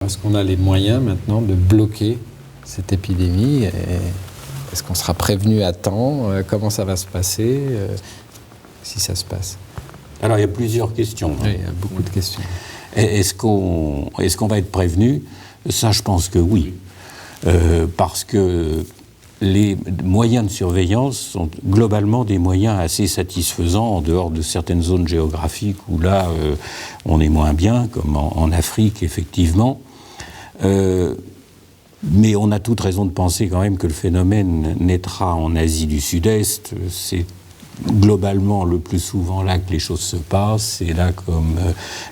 Est-ce qu'on a les moyens maintenant de bloquer cette épidémie? Est-ce qu'on sera prévenu à temps? Comment ça va se passer si ça se passe? Alors, il y a plusieurs questions. Oui, il y a beaucoup de questions. Est-ce qu'on va être prévenu? Ça, je pense que oui. Parce que les moyens de surveillance sont globalement des moyens assez satisfaisants en dehors de certaines zones géographiques où là, on est moins bien, comme en Afrique, effectivement. Mais on a toute raison de penser quand même que le phénomène naîtra en Asie du Sud-Est. C'est globalement le plus souvent là que les choses se passent. C'est là, comme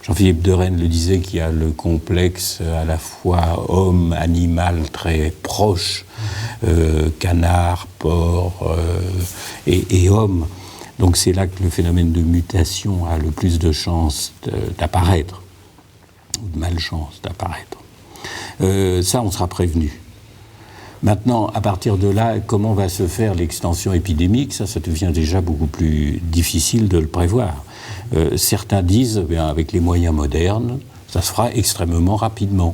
Jean-Philippe de Rennes le disait, qu'il y a le complexe à la fois homme-animal très proche, canard, porc et homme. Donc c'est là que le phénomène de mutation a le plus de chances d'apparaître, ou de malchance d'apparaître. Ça, on sera prévenu. Maintenant, à partir de là, comment va se faire l'extension épidémique? Ça devient déjà beaucoup plus difficile de le prévoir. Certains disent, avec les moyens modernes, ça se fera extrêmement rapidement.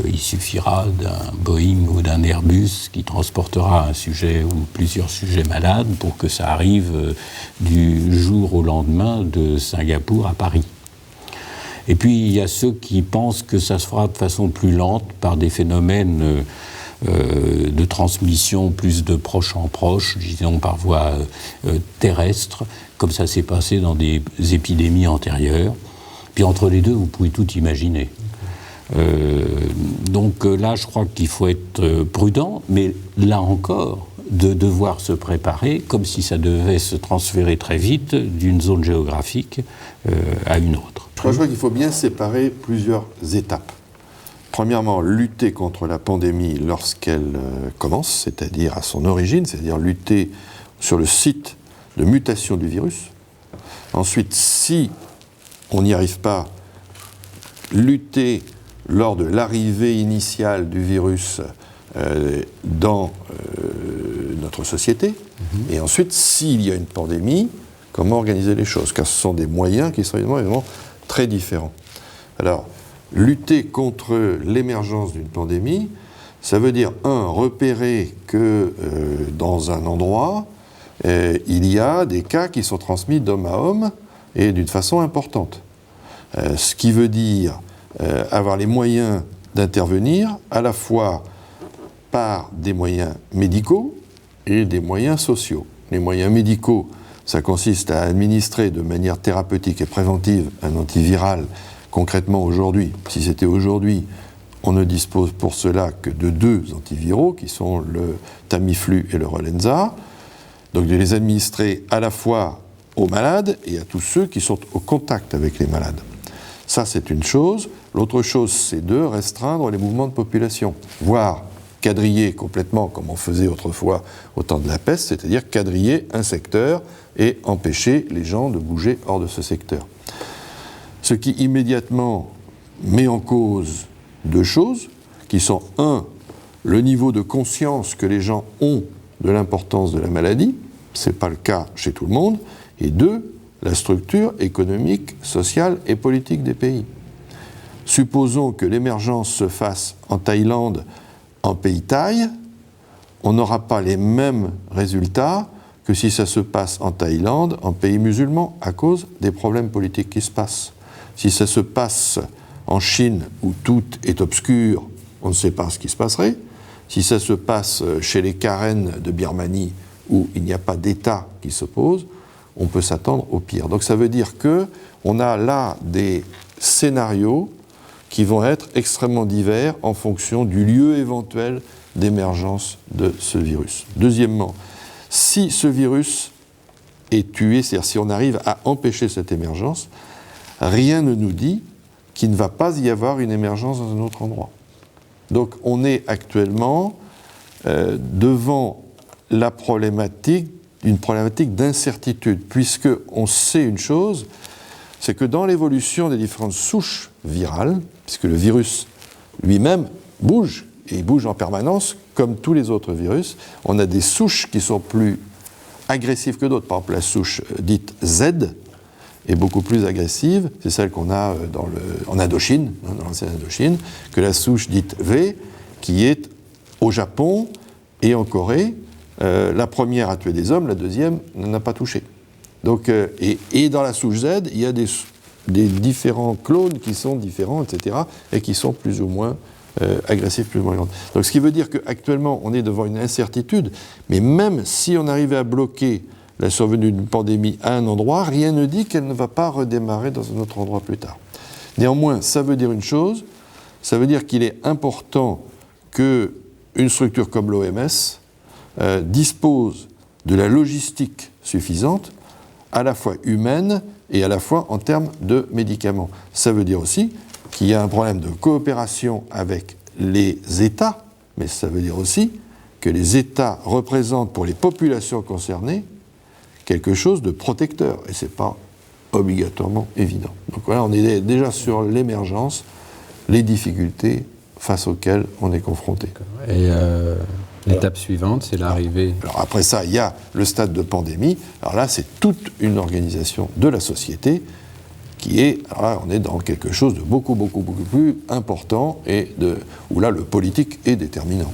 Il suffira d'un Boeing ou d'un Airbus qui transportera un sujet ou plusieurs sujets malades pour que ça arrive du jour au lendemain de Singapour à Paris. Et puis, il y a ceux qui pensent que ça se fera de façon plus lente par des phénomènes de transmission plus de proche en proche, disons par voie terrestre, comme ça s'est passé dans des épidémies antérieures. Puis entre les deux, vous pouvez tout imaginer. Donc là, je crois qu'il faut être prudent, mais là encore, de devoir se préparer comme si ça devait se transférer très vite d'une zone géographique à une autre. Je crois qu'il faut bien séparer plusieurs étapes. Premièrement, lutter contre la pandémie lorsqu'elle commence, c'est-à-dire à son origine, c'est-à-dire lutter sur le site de mutation du virus. Ensuite, si on n'y arrive pas, lutter lors de l'arrivée initiale du virus dans notre société. Et ensuite, s'il y a une pandémie, comment organiser les choses? Car ce sont des moyens qui sont évidemment très différents. Alors, lutter contre l'émergence d'une pandémie, ça veut dire, repérer que dans un endroit, il y a des cas qui sont transmis d'homme à homme et d'une façon importante. Ce qui veut dire avoir les moyens d'intervenir à la fois par des moyens médicaux et des moyens sociaux. Les moyens médicaux, ça consiste à administrer de manière thérapeutique et préventive un antiviral. Concrètement, aujourd'hui, si c'était aujourd'hui, on ne dispose pour cela que de 2 antiviraux, qui sont le Tamiflu et le Relenza. Donc de les administrer à la fois aux malades et à tous ceux qui sont au contact avec les malades. Ça, c'est une chose. L'autre chose, c'est de restreindre les mouvements de population, voire quadriller complètement, comme on faisait autrefois au temps de la peste, c'est-à-dire quadriller un secteur et empêcher les gens de bouger hors de ce secteur. Ce qui immédiatement met en cause 2 choses, qui sont 1, le niveau de conscience que les gens ont de l'importance de la maladie, ce n'est pas le cas chez tout le monde, et 2, la structure économique, sociale et politique des pays. Supposons que l'émergence se fasse en Thaïlande, en pays thaï, on n'aura pas les mêmes résultats que si ça se passe en Thaïlande, en pays musulman, à cause des problèmes politiques qui se passent. Si ça se passe en Chine, où tout est obscur, on ne sait pas ce qui se passerait. Si ça se passe chez les Karen de Birmanie, où il n'y a pas d'État qui s'oppose, on peut s'attendre au pire. Donc ça veut dire qu'on a là des scénarios qui vont être extrêmement divers en fonction du lieu éventuel d'émergence de ce virus. Deuxièmement, si ce virus est tué, c'est-à-dire si on arrive à empêcher cette émergence, rien ne nous dit qu'il ne va pas y avoir une émergence dans un autre endroit. Donc on est actuellement devant la problématique, une problématique d'incertitude, puisqu'on sait une chose, c'est que dans l'évolution des différentes souches virales, puisque le virus lui-même bouge, et il bouge en permanence, comme tous les autres virus, on a des souches qui sont plus agressives que d'autres. Par exemple, la souche dite Z est beaucoup plus agressive, c'est celle qu'on a en Indochine, dans l'ancienne Indochine, que la souche dite V, qui est au Japon et en Corée. La première a tué des hommes, la deuxième n'en a pas touché. Donc, et dans la souche Z, il y a des différents clones qui sont différents, etc., et qui sont plus ou moins agressifs, plus ou moins violents. Donc ce qui veut dire qu'actuellement, on est devant une incertitude, mais même si on arrivait à bloquer la survenue d'une pandémie à un endroit, rien ne dit qu'elle ne va pas redémarrer dans un autre endroit plus tard. Néanmoins, ça veut dire une chose, ça veut dire qu'il est important qu'une structure comme l'OMS dispose de la logistique suffisante, à la fois humaine et à la fois en termes de médicaments. Ça veut dire aussi qu'il y a un problème de coopération avec les États, mais ça veut dire aussi que les États représentent pour les populations concernées quelque chose de protecteur, et ce n'est pas obligatoirement évident. Donc voilà, on est déjà sur l'émergence, les difficultés face auxquelles on est confronté. Et l'étape suivante, c'est l'arrivée. Alors après ça, il y a le stade de pandémie. Alors là, c'est toute une organisation de la société qui est, alors là, on est dans quelque chose de beaucoup plus important et où là, le politique est déterminant.